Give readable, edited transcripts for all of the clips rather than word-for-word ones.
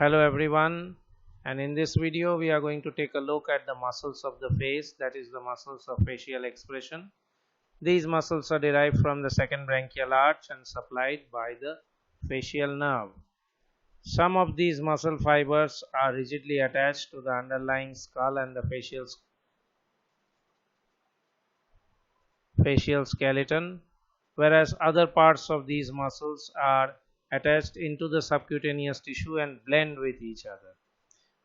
Hello everyone, and in this video we are going to take a look at the muscles of the face, that is the muscles of facial expression. These muscles are derived from the second branchial arch and supplied by the facial nerve. Some of these muscle fibers are rigidly attached to the underlying skull and the facial skeleton, whereas other parts of these muscles are attached into the subcutaneous tissue and blend with each other.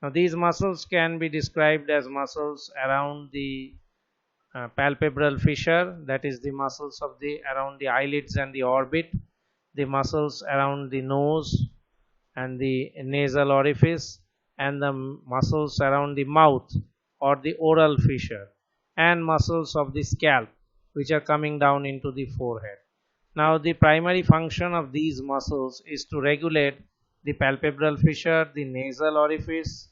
Now, these muscles can be described as muscles around the palpebral fissure, that is the muscles of the around the eyelids and the orbit, the muscles around the nose and the nasal orifice, and the muscles around the mouth or the oral fissure, and muscles of the scalp which are coming down into the forehead. Now, the primary function of these muscles is to regulate the palpebral fissure, the nasal orifice,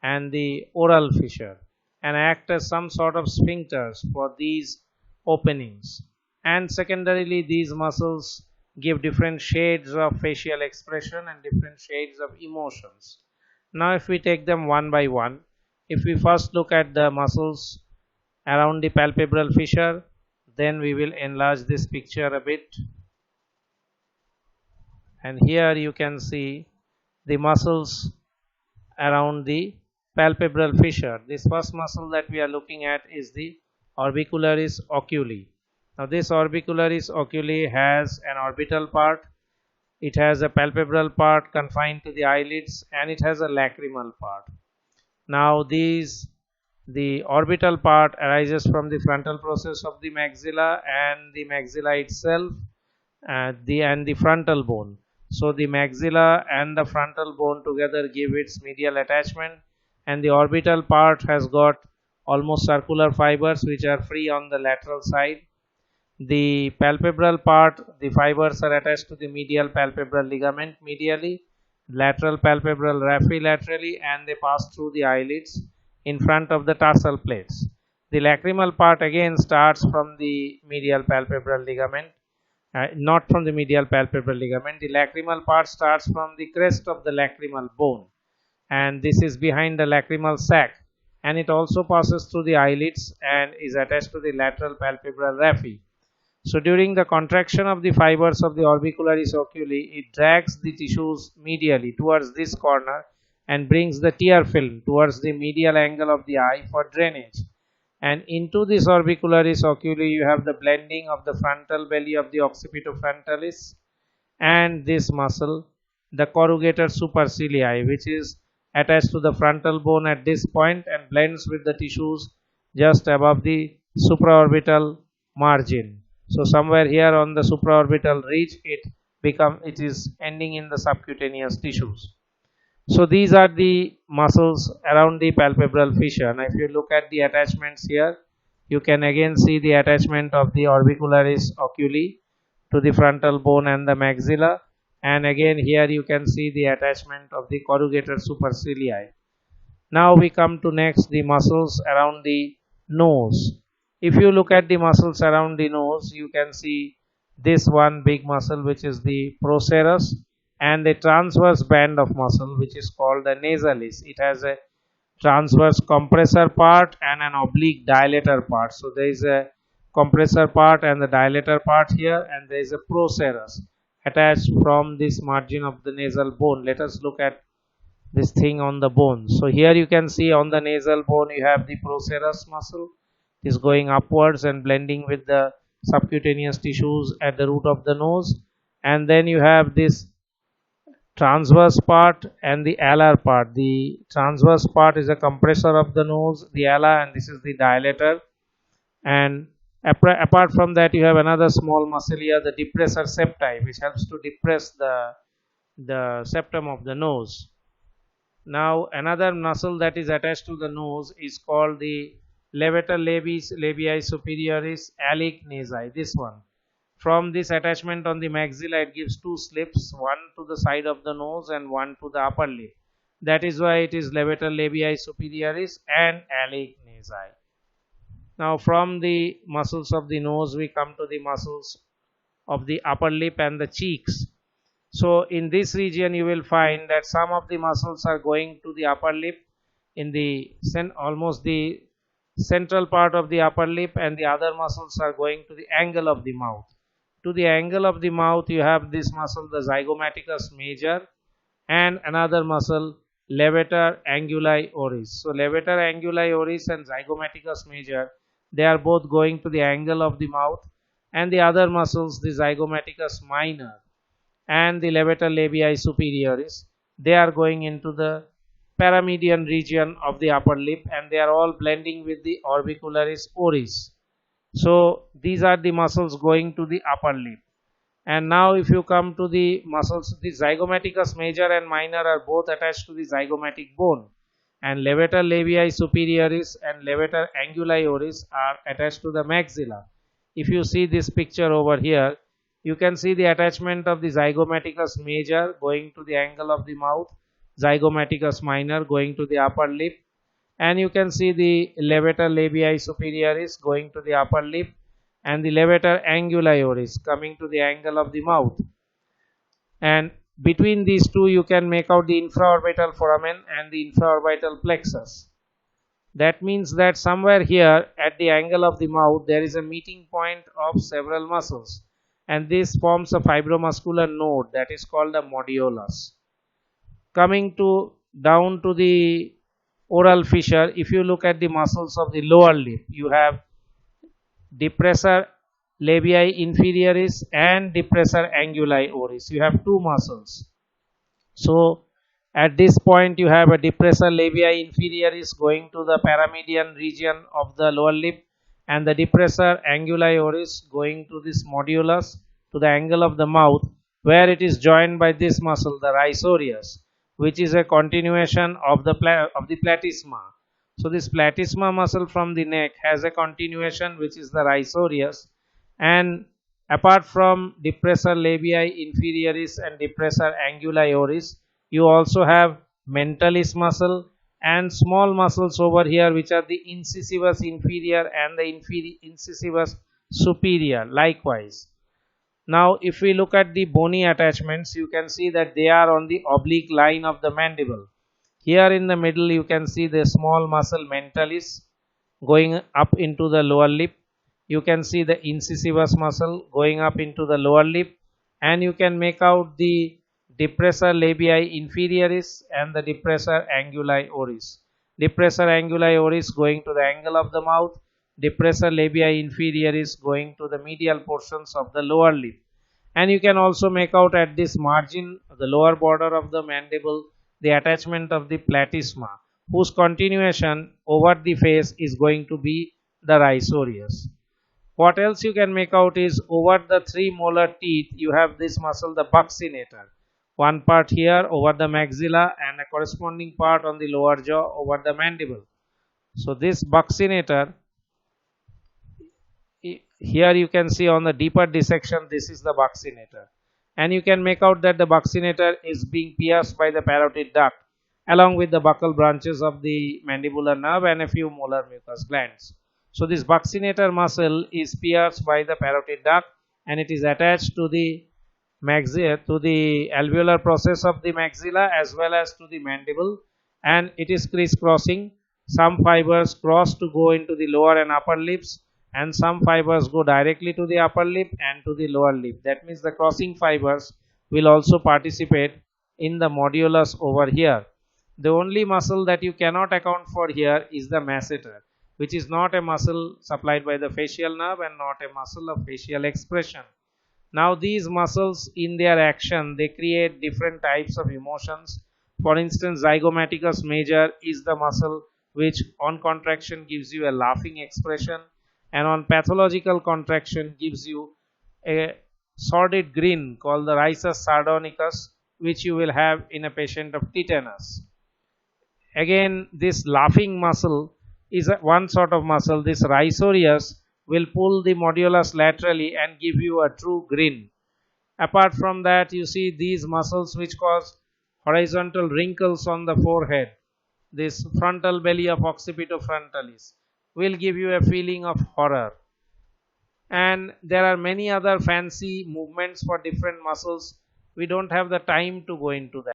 and the oral fissure, and act as some sort of sphincters for these openings. And secondarily, these muscles give different shades of facial expression and different shades of emotions. Now, if we take them one by one, if we first look at the muscles around the palpebral fissure, then we will enlarge this picture a bit, and here you can see the muscles around the palpebral fissure. This first muscle that we are looking at is the Orbicularis Oculi. Now, this Orbicularis Oculi has an orbital part, it has a palpebral part confined to the eyelids, and it has a lacrimal part. Now, the orbital part arises from the frontal process of the maxilla and the maxilla itself and the frontal bone. So, the maxilla and the frontal bone together give its medial attachment, and the orbital part has got almost circular fibers which are free on the lateral side. The palpebral part, the fibers are attached to the medial palpebral ligament medially, lateral palpebral raphe laterally, and they pass through the eyelids in front of the tarsal plates. The lacrimal part again starts from the medial palpebral ligament, not from the medial palpebral ligament. The lacrimal part starts from the crest of the lacrimal bone, and this is behind the lacrimal sac, and it also passes through the eyelids and is attached to the lateral palpebral raphe. So, during the contraction of the fibers of the Orbicularis Oculi, it drags the tissues medially towards this corner and brings the tear film towards the medial angle of the eye for drainage. And into this Orbicularis Oculi, you have the blending of the frontal belly of the occipitofrontalis and this muscle, the corrugator supercilii, which is attached to the frontal bone at this point and blends with the tissues just above the supraorbital margin. So, somewhere here on the supraorbital ridge, it is ending in the subcutaneous tissues. So, these are the muscles around the palpebral fissure. Now, if you look at the attachments here, you can again see the attachment of the Orbicularis Oculi to the frontal bone and the maxilla, and again here you can see the attachment of the corrugator supercilii. Now, we come to next the muscles around the nose. If you look at the muscles around the nose, you can see this one big muscle which is the procerus, and the transverse band of muscle which is called the nasalis. It has a transverse compressor part and an oblique dilator part. So, there is a compressor part and the dilator part here, and there is a procerus attached from this margin of the nasal bone. Let us look at this thing on the bone. So, here you can see on the nasal bone you have the procerus muscle is going upwards and blending with the subcutaneous tissues at the root of the nose, and then you have this transverse part and the alar part. The transverse part is a compressor of the nose, the ala, and this is the dilator. And apart from that, you have another small muscle here, the depressor septi, which helps to depress the septum of the nose. Now, another muscle that is attached to the nose is called the levator labii superioris alic nasi, this one. From this attachment on the maxilla, it gives two slips, one to the side of the nose and one to the upper lip. That is why it is levator labii superioris and alic nasi. Now, from the muscles of the nose, we come to the muscles of the upper lip and the cheeks. So in this region you will find that some of the muscles are going to the upper lip in the almost the central part of the upper lip, and the other muscles are going to the angle of the mouth. To the angle of the mouth you have this muscle, the zygomaticus major, and another muscle, levator anguli oris. So levator anguli oris and zygomaticus major, they are both going to the angle of the mouth, and the other muscles, the zygomaticus minor and the levator labii superioris, they are going into the paramedian region of the upper lip, and they are all blending with the orbicularis oris. So these are the muscles going to the upper lip. And now if you come to the muscles, the zygomaticus major and minor are both attached to the zygomatic bone, and levator labii superioris and levator anguli oris are attached to the maxilla. If you see this picture over here, you can see the attachment of the zygomaticus major going to the angle of the mouth, zygomaticus minor going to the upper lip, and you can see the levator labii superioris going to the upper lip, and the levator anguli oris coming to the angle of the mouth. And between these two you can make out the infraorbital foramen and the infraorbital plexus. That means that somewhere here at the angle of the mouth there is a meeting point of several muscles, and this forms a fibromuscular node that is called a modulus. Coming to down to the oral fissure, if you look at the muscles of the lower lip, you have depressor labii inferioris and depressor anguli oris. You have two muscles. So at this point you have a depressor labii inferioris going to the paramedian region of the lower lip, and the depressor anguli oris going to this modulus to the angle of the mouth, where it is joined by this muscle, the rhizorius, which is a continuation of the platysma. So this platysma muscle from the neck has a continuation which is the rhizorius, and apart from depressor labii inferioris and depressor anguli oris, you also have mentalis muscle and small muscles over here which are the incisivus inferior and the incisivus superior likewise. Now if we look at the bony attachments, you can see that they are on the oblique line of the mandible. Here in the middle you can see the small muscle mentalis going up into the lower lip. You can see the incisivus muscle going up into the lower lip, and you can make out the depressor labii inferioris and the depressor anguli oris. Depressor anguli oris going to the angle of the mouth, depressor labii inferioris going to the medial portions of the lower lip. And you can also make out at this margin, the lower border of the mandible, the attachment of the platysma, whose continuation over the face is going to be the rhizorius. What else you can make out is over the three molar teeth you have this muscle, the buccinator. One part here over the maxilla and a corresponding part on the lower jaw over the mandible. So this buccinator, here you can see on the deeper dissection, this is the buccinator, and you can make out that the buccinator is being pierced by the parotid duct along with the buccal branches of the mandibular nerve and a few molar mucous glands. So this buccinator muscle is pierced by the parotid duct, and it is attached to the maxilla, to the alveolar process of the maxilla as well as to the mandible, and it is crisscrossing. Some fibers cross to go into the lower and upper lips, and some fibers go directly to the upper lip and to the lower lip. That means the crossing fibers will also participate in the modulus over here. The only muscle that you cannot account for here is the masseter, which is not a muscle supplied by the facial nerve and not a muscle of facial expression. Now these muscles in their action, they create different types of emotions. For instance, zygomaticus major is the muscle which on contraction gives you a laughing expression, and on pathological contraction gives you a sordid grin called the rhizus sardonicus, which you will have in a patient of tetanus. Again, this laughing muscle is one sort of muscle. This rhizorius will pull the modulus laterally and give you a true grin. Apart from that, you see these muscles which cause horizontal wrinkles on the forehead. This frontal belly of occipitofrontalis will give you a feeling of horror. And there are many other fancy movements for different muscles we don't have the time to go into that.